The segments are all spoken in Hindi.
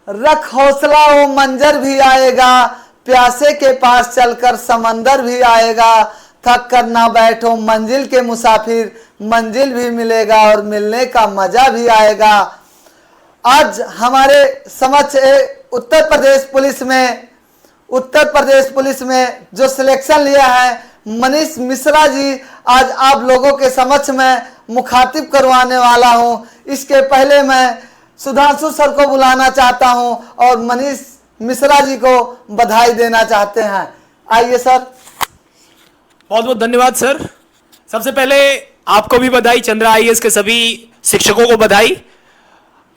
रख हौसला वो मंजर भी आएगा, प्यासे के पास चलकर समंदर भी आएगा। थक कर ना बैठो मंजिल के मुसाफिर, मंजिल भी मिलेगा और मिलने का मजा भी आएगा। आज हमारे समक्ष उत्तर प्रदेश पुलिस में जो सिलेक्शन लिया है मनीष मिश्रा जी, आज आप लोगों के समक्ष में मुखातिब करवाने वाला हूं। इसके पहले मैं सुधांशु सर को बुलाना चाहता हूं और मनीष मिश्रा जी को बधाई देना चाहते हैं। आइए सर। बहुत बहुत धन्यवाद सर। सबसे पहले आपको भी बधाई, चंद्रा आईएएस के सभी शिक्षकों को बधाई,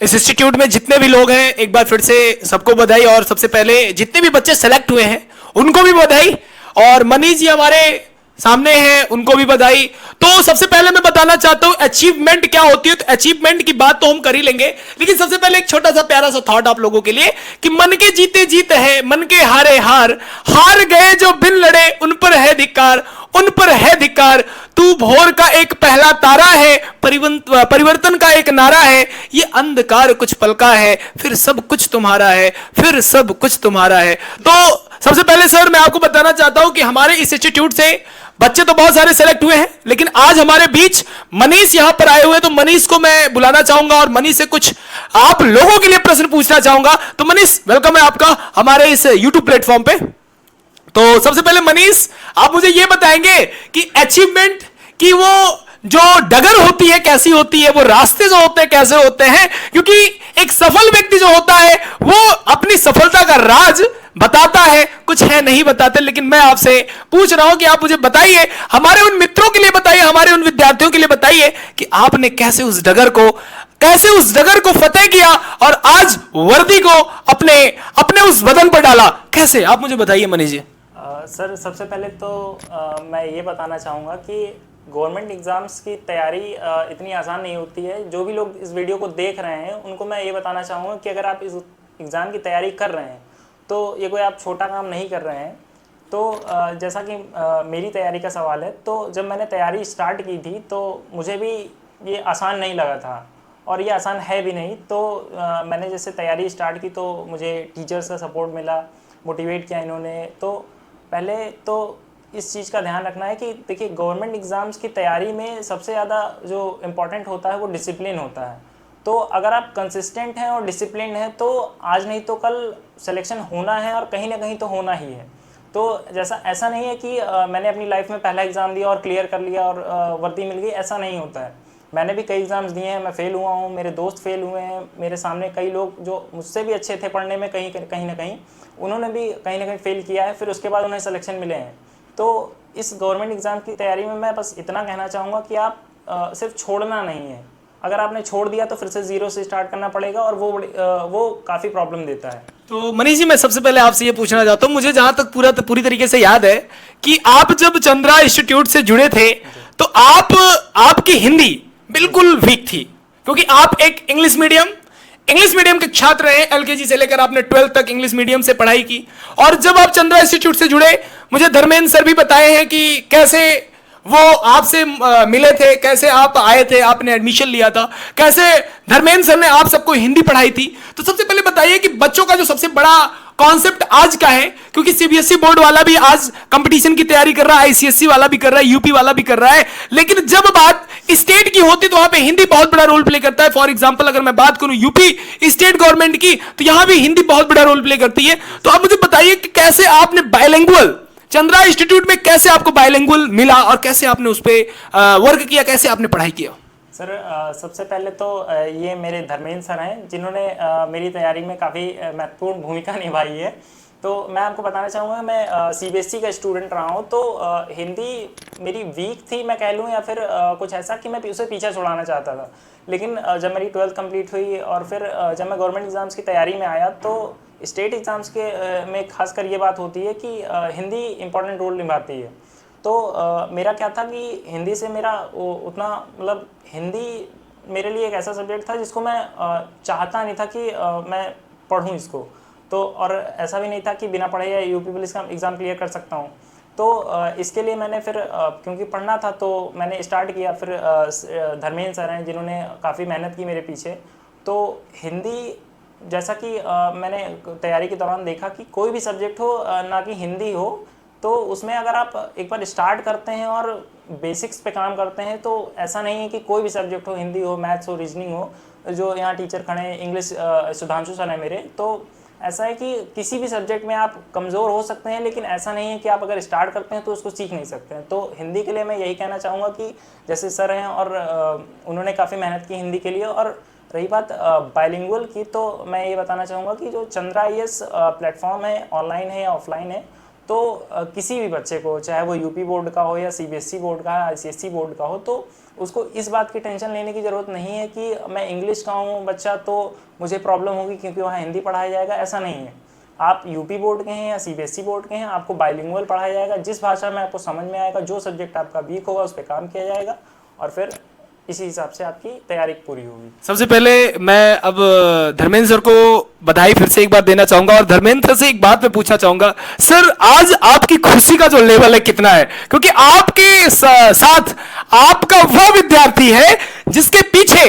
इस इंस्टीट्यूट में जितने भी लोग हैं एक बार फिर से सबको बधाई, और सबसे पहले जितने भी बच्चे सेलेक्ट हुए हैं उनको भी बधाई, और मनीष जी हमारे सामने हैं उनको भी बधाई। तो सबसे पहले मैं बताना चाहता हूं अचीवमेंट क्या होती है। तो अचीवमेंट की बात तो हम कर ही लेंगे, लेकिन सबसे पहले एक छोटा सा प्यारा सा थॉट आप लोगों के लिए कि मन के जीते जीत है, मन के हारे हार, हार गए जो बिन लड़े उन पर है धिक्कार, उन पर है धिक्कार। तू भोर का एक पहला तारा है, परिवर्तन का एक नारा है, ये अंधकार कुछ पल का है, फिर सब कुछ तुम्हारा है, फिर सब कुछ तुम्हारा है। तो सबसे पहले सर मैं आपको बताना चाहता हूं कि हमारे इस इंस्टीट्यूट से बच्चे तो बहुत सारे सेलेक्ट हुए हैं, लेकिन आज हमारे बीच मनीष यहां पर आए हुए हैं। तो मनीष को मैं बुलाना चाहूंगा और मनीष से कुछ आप लोगों के लिए प्रश्न पूछना चाहूंगा। तो मनीष, वेलकम है आपका हमारे इस यूट्यूब प्लेटफॉर्म पे। तो सबसे पहले मनीष, आप मुझे यह बताएंगे कि अचीवमेंट की वो जो डगर होती है कैसी होती है, वो रास्ते जो होते हैं कैसे होते हैं, क्योंकि एक सफल व्यक्ति जो होता है वो अपनी सफलता का राज बताता है, कुछ है नहीं बताते। लेकिन मैं आपसे पूछ रहा हूं कि आप मुझे बताइए, हमारे उन मित्रों के लिए बताइए, हमारे उन विद्यार्थियों के लिए बताइए कि आपने कैसे उस डगर को फतेह किया और आज वर्दी को अपने उस बदन पर डाला, कैसे, आप मुझे बताइए मनीष जी। सर सबसे पहले तो मैं ये बताना चाहूँगा कि गवर्नमेंट एग्ज़ाम्स की तैयारी इतनी आसान नहीं होती है। जो भी लोग इस वीडियो को देख रहे हैं उनको मैं ये बताना चाहूँगा कि अगर आप इस एग्ज़ाम की तैयारी कर रहे हैं तो ये कोई आप छोटा काम नहीं कर रहे हैं। तो जैसा कि मेरी तैयारी का सवाल है, तो जब मैंने तैयारी स्टार्ट की थी तो मुझे भी ये आसान नहीं लगा था और ये आसान है भी नहीं। तो मैंने जैसे तैयारी स्टार्ट की तो मुझे टीचर्स का सपोर्ट मिला, मोटिवेट किया इन्होंने। तो पहले तो इस चीज़ का ध्यान रखना है कि देखिए गवर्नमेंट एग्ज़ाम्स की तैयारी में सबसे ज़्यादा जो इम्पोर्टेंट होता है वो डिसिप्लिन होता है। तो अगर आप कंसिस्टेंट हैं और डिसिप्लिन हैं तो आज नहीं तो कल सिलेक्शन होना है और कहीं ना कहीं तो होना ही है। तो ऐसा नहीं है कि मैंने अपनी लाइफ में पहला एग्ज़ाम दिया और क्लियर कर लिया और वर्दी मिल गई, ऐसा नहीं होता है। मैंने भी कई एग्ज़ाम्स दिए हैं, मैं फ़ेल हुआ हूँ, मेरे दोस्त फेल हुए हैं, मेरे सामने कई लोग जो मुझसे भी अच्छे थे पढ़ने में कहीं ना कहीं उन्होंने भी कहीं ना कहीं फ़ेल किया है, फिर उसके बाद उन्हें सिलेक्शन मिले हैं। तो इस गवर्नमेंट एग्ज़ाम की तैयारी में मैं बस इतना कहना चाहूँगा कि आप सिर्फ छोड़ना नहीं है। अगर आपने छोड़ दिया तो फिर से ज़ीरो से स्टार्ट करना पड़ेगा और वो काफ़ी प्रॉब्लम देता है। तो मनीष जी, मैं सबसे पहले आपसे ये पूछना चाहता हूँ, मुझे जहाँ तक पूरी तरीके से याद है कि आप जब चंद्रा इंस्टीट्यूट से जुड़े थे तो आपकी हिंदी बिल्कुल वीक थी, क्योंकि आप एक इंग्लिश मीडियम के छात्र हैं। एलकेजी से लेकर आपने 12th तक इंग्लिश मीडियम से पढ़ाई की, और जब आप चंद्रा इंस्टीट्यूट से जुड़े, मुझे धर्मेंद्र सर भी बताए हैं कि कैसे वो आपसे मिले थे, कैसे आप आए थे, आपने एडमिशन लिया था, कैसे धर्मेंद्र सर ने आप सबको हिंदी पढ़ाई थी। तो सबसे पहले बताइए कि बच्चों का जो सबसे बड़ा कॉन्सेप्ट आज का है, क्योंकि सीबीएसई बोर्ड वाला भी आज कंपटीशन की तैयारी कर रहा है, आईसीएसई वाला भी कर रहा है, यूपी वाला भी कर रहा है, लेकिन जब बात स्टेट की होती तो वहां पे हिंदी बहुत बड़ा रोल प्ले करता है। फॉर एग्जांपल अगर मैं बात करूं यूपी स्टेट गवर्नमेंट की, तो यहां भी हिंदी बहुत बड़ा रोल प्ले करती है। तो आप मुझे बताइए कि कैसे आपने बायलिंगुअल चंद्रा इंस्टीट्यूट में कैसे आपको बायलिंगुअल मिला और कैसे आपने उस पर वर्क किया, कैसे आपने पढ़ाई किया। सर सबसे पहले तो ये मेरे धर्मेंद्र सर हैं जिन्होंने मेरी तैयारी में काफ़ी महत्वपूर्ण भूमिका निभाई है। तो मैं आपको बताना चाहूँगा, मैं सीबीएसई का स्टूडेंट रहा हूँ, तो हिंदी मेरी वीक थी मैं कह लूँ, या फिर कुछ ऐसा कि मैं उसे पीछा छुड़ाना चाहता था। लेकिन जब मेरी 12th कंप्लीट हुई और फिर जब मैं गवर्नमेंट एग्ज़ाम्स की तैयारी में आया तो स्टेट एग्ज़ाम्स के में खासकर ये बात होती है कि हिंदी इंपॉर्टेंट रोल निभाती है। तो मेरा क्या था कि हिंदी से मेरा उतना मतलब हिंदी मेरे लिए एक ऐसा सब्जेक्ट था जिसको मैं चाहता नहीं था कि मैं पढ़ूँ इसको। तो और ऐसा भी नहीं था कि बिना पढ़े या यूपी पुलिस का एग्ज़ाम क्लियर कर सकता हूँ। तो इसके लिए मैंने फिर क्योंकि पढ़ना था तो मैंने स्टार्ट किया। फिर धर्मेंद्र सर हैं जिन्होंने काफ़ी मेहनत की मेरे पीछे। तो हिंदी जैसा कि मैंने तैयारी के दौरान देखा कि कोई भी सब्जेक्ट हो, ना कि हिंदी हो, तो उसमें अगर आप एक बार स्टार्ट करते हैं और बेसिक्स पे काम करते हैं तो ऐसा नहीं है कि कोई भी सब्जेक्ट हो, हिंदी हो, मैथ्स हो, रीजनिंग हो, जो यहाँ टीचर खड़े हैं, इंग्लिश सुधांशु सर है मेरे, तो ऐसा है कि किसी भी सब्जेक्ट में आप कमज़ोर हो सकते हैं, लेकिन ऐसा नहीं है कि आप अगर स्टार्ट करते हैं तो उसको सीख नहीं सकते हैं। तो हिंदी के लिए मैं यही कहना चाहूँगा कि जैसे सर हैं और उन्होंने काफ़ी मेहनत की हिंदी के लिए। और रही बात बाइलिंगुअल की, तो मैं ये बताना चाहूँगा कि जो चंद्रा IAS प्लेटफॉर्म है, ऑनलाइन है या ऑफलाइन है, तो किसी भी बच्चे को, चाहे वो यूपी बोर्ड का हो या CBSE बोर्ड का है, ICSE बोर्ड का हो, तो उसको इस बात की टेंशन लेने की ज़रूरत नहीं है कि मैं इंग्लिश का हूँ बच्चा तो मुझे प्रॉब्लम होगी क्योंकि वहाँ हिंदी पढ़ाया जाएगा। ऐसा नहीं है। आप यूपी बोर्ड के हैं या CBSE बोर्ड के हैं, आपको बाइलिंगुअल पढ़ाया जाएगा। जिस भाषा में आपको समझ में आएगा, जो सब्जेक्ट आपका वीक होगा उस पर काम किया जाएगा और फिर इसी हिसाब से आपकी तैयारी पूरी होगी। सबसे पहले मैं अब धर्मेंद्र सर को बधाई फिर से एक बार देना चाहूंगा और धर्मेंद्र से एक बात मैं पूछना चाहूंगा, सर आज आपकी खुशी का जो लेवल है कितना है? क्योंकि आपके साथ आपका वह विद्यार्थी है जिसके पीछे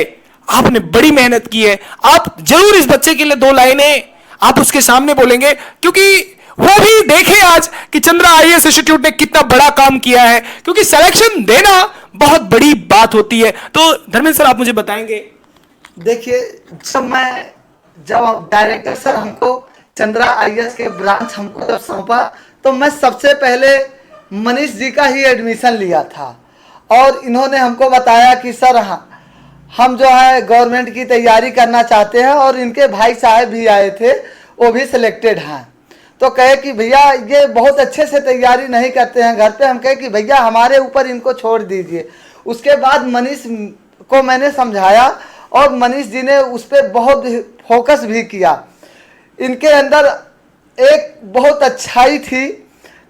आपने बड़ी मेहनत की है। आप जरूर इस बच्चे के लिए 2 लाइनें आप उसके सामने बोलेंगे, क्योंकि वो भी देखे आज कि चंद्रा IAS इंस्टीट्यूट ने कितना बड़ा काम किया है, क्योंकि सिलेक्शन देना बहुत बड़ी बात होती है। तो धर्मेंद्र सर आप मुझे बताएंगे। देखिए, जब डायरेक्टर सर हमको चंद्रा IAS के ब्रांच हमको जब सौंपा, तो मैं सबसे पहले मनीष जी का ही एडमिशन लिया था और इन्होंने हमको बताया कि सर हम जो है गवर्नमेंट की तैयारी करना चाहते हैं और इनके भाई साहब भी आए थे, वो भी सिलेक्टेड हैं। तो कहे कि भैया ये बहुत अच्छे से तैयारी नहीं करते हैं घर पे। हम कहे कि भैया हमारे ऊपर इनको छोड़ दीजिए। उसके बाद मनीष को मैंने समझाया और मनीष जी ने उस पर बहुत फोकस भी किया। इनके अंदर एक बहुत अच्छाई थी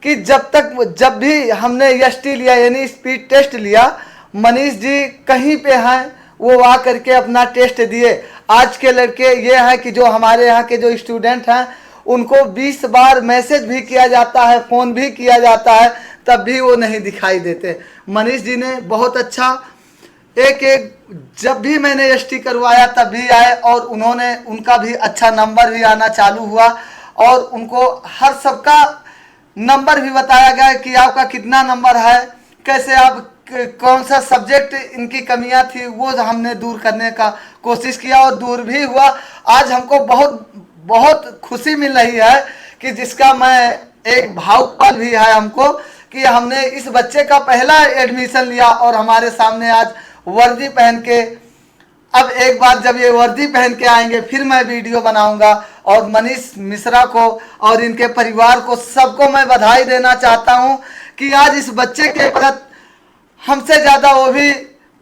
कि जब भी हमने ST लिया यानी स्पीड टेस्ट लिया, मनीष जी कहीं पे हैं वो आ करके अपना टेस्ट दिए। आज के लड़के ये हैं कि जो हमारे यहाँ के जो स्टूडेंट हैं उनको 20 बार मैसेज भी किया जाता है, फ़ोन भी किया जाता है, तब भी वो नहीं दिखाई देते। मनीष जी ने बहुत अच्छा जब भी मैंने ST करवाया तब भी आए और उनका भी अच्छा नंबर भी आना चालू हुआ और उनको हर सबका नंबर भी बताया गया कि आपका कितना नंबर है, कैसे आप कौन सा सब्जेक्ट इनकी कमियां थी वो हमने दूर करने का कोशिश किया और दूर भी हुआ। आज हमको बहुत खुशी मिल रही है कि जिसका मैं एक भावुक पल भी है हमको कि हमने इस बच्चे का पहला एडमिशन लिया और हमारे सामने आज वर्दी पहन के, अब एक बार जब ये वर्दी पहन के आएंगे फिर मैं वीडियो बनाऊंगा। और मनीष मिश्रा को और इनके परिवार को सबको मैं बधाई देना चाहता हूं कि आज इस बच्चे के प्रति हमसे ज़्यादा वो भी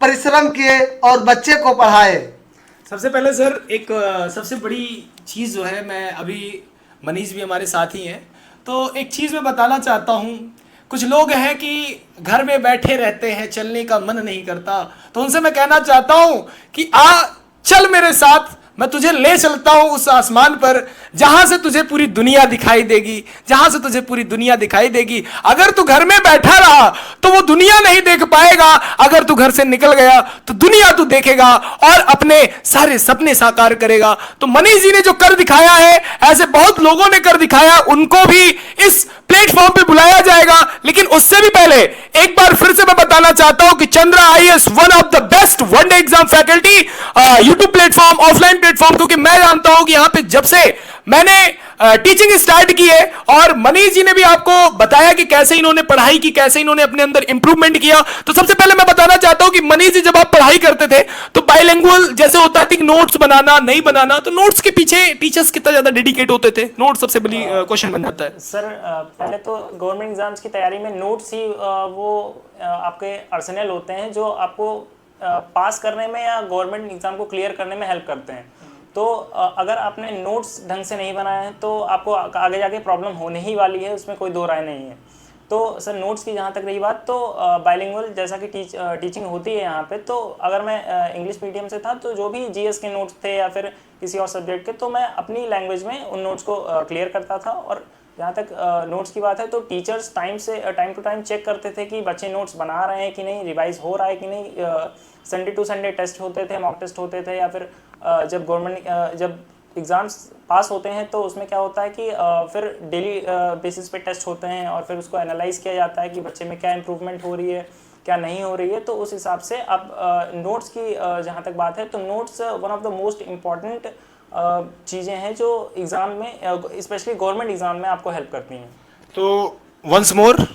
परिश्रम किए और बच्चे को पढ़ाए। सबसे पहले सर एक सबसे बड़ी चीज़ जो है, मैं अभी मनीष भी हमारे साथ ही हैं, तो एक चीज़ मैं बताना चाहता हूँ। कुछ लोग हैं कि घर में बैठे रहते हैं, चलने का मन नहीं करता, तो उनसे मैं कहना चाहता हूँ कि चल मेरे साथ, मैं तुझे ले चलता हूं उस आसमान पर जहां से तुझे पूरी दुनिया दिखाई देगी, जहां से तुझे पूरी दुनिया दिखाई देगी। अगर तू घर में बैठा रहा तो वो दुनिया नहीं देख पाएगा, अगर तू घर से निकल गया तो दुनिया तू देखेगा और अपने सारे सपने साकार करेगा। तो मनीष जी ने जो कर दिखाया है, ऐसे बहुत लोगों ने कर दिखाया, उनको भी इस प्लेटफॉर्म पे बुलाया जाएगा। लेकिन उससे भी पहले एक बार फिर से मैं बताना चाहता हूं कि Chandra IAS one of the best one day exam faculty YouTube platform, offline platform, क्योंकि मैं जानता हूं कि यहां पे जब से मैंने टीचिंग स्टार्ट की है और मनीष जी ने भी आपको बताया कि कैसे इन्होंने पढ़ाई की, कैसे इन्होंने अपने अंदर इंप्रूवमेंट किया। तो सबसे पहले मैं बताना चाहता हूं कि मनीष जी जब आप पढ़ाई करते थे तो बाइलिंगुअल जैसे होता है कि नोट्स बनाना नहीं बनाना, तो नोट्स के पीछे टीचर्स कितना ज्यादा डेडिकेट होते थे? नोट्स सबसे बड़ी क्वेश्चन बन जाता है सर। पहले तो गवर्नमेंट एग्जाम्स की तैयारी में नोट्स ही वो आपके आर्सेनल होते हैं जो आपको पास करने में या गवर्नमेंट एग्जाम को क्लियर करने में हेल्प करते हैं। तो अगर आपने नोट्स ढंग से नहीं बनाए हैं तो आपको आगे जाके प्रॉब्लम होने ही वाली है, उसमें कोई दो राय नहीं है। तो सर नोट्स की जहाँ तक रही बात, तो बाइलिंगुअल जैसा कि टीचिंग होती है यहाँ पे, तो अगर मैं इंग्लिश मीडियम से था तो जो भी GS के नोट्स थे या फिर किसी और सब्जेक्ट के, तो मैं अपनी लैंग्वेज में उन नोट्स को क्लियर करता था। और जहाँ तक नोट्स की बात है तो teachers time to time check करते थे कि बच्चे नोट्स बना रहे हैं कि नहीं, रिवाइज हो रहा है कि नहीं। संडे टू संडे टेस्ट होते थे, मॉक टेस्ट होते थे, या फिर जब एग्ज़ाम्स पास होते हैं तो उसमें क्या होता है कि फिर डेली बेसिस पे टेस्ट होते हैं और फिर उसको एनालाइज किया जाता है कि बच्चे में क्या इम्प्रूवमेंट हो रही है, क्या नहीं हो रही है। तो उस हिसाब से अब नोट्स की जहाँ तक बात है तो notes one of the most important चीज़ें हैं जो एग्ज़ाम में स्पेशली गवर्नमेंट एग्ज़ाम में आपको हेल्प करती हैं। तो वंस मोर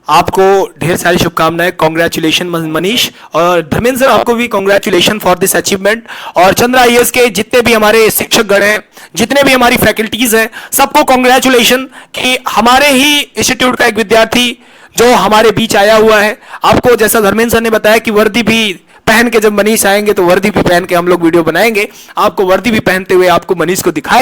आपको ढेर सारी शुभकामनाएं, कॉन्ग्रेचुलेशन मनीष, और धर्मेंद्र सर आपको भी कॉन्ग्रेचुलेशन फॉर दिस अचीवमेंट। और चंद्र आईएएस के जितने भी हमारे शिक्षक गण हैं, जितने भी हमारी फैकल्टीज हैं, सबको कॉन्ग्रेचुलेशन कि हमारे ही इंस्टीट्यूट का एक विद्यार्थी जो हमारे बीच आया हुआ है। आपको जैसा धर्मेंद्र सर ने बताया कि वर्दी भी पहन के जब मनीष आएंगे तो वर्दी भी पहन के हम लोग वीडियो बनाएंगे, आपको वर्दी भी पहनते हुए आपको मनीष को दिखाएंगे।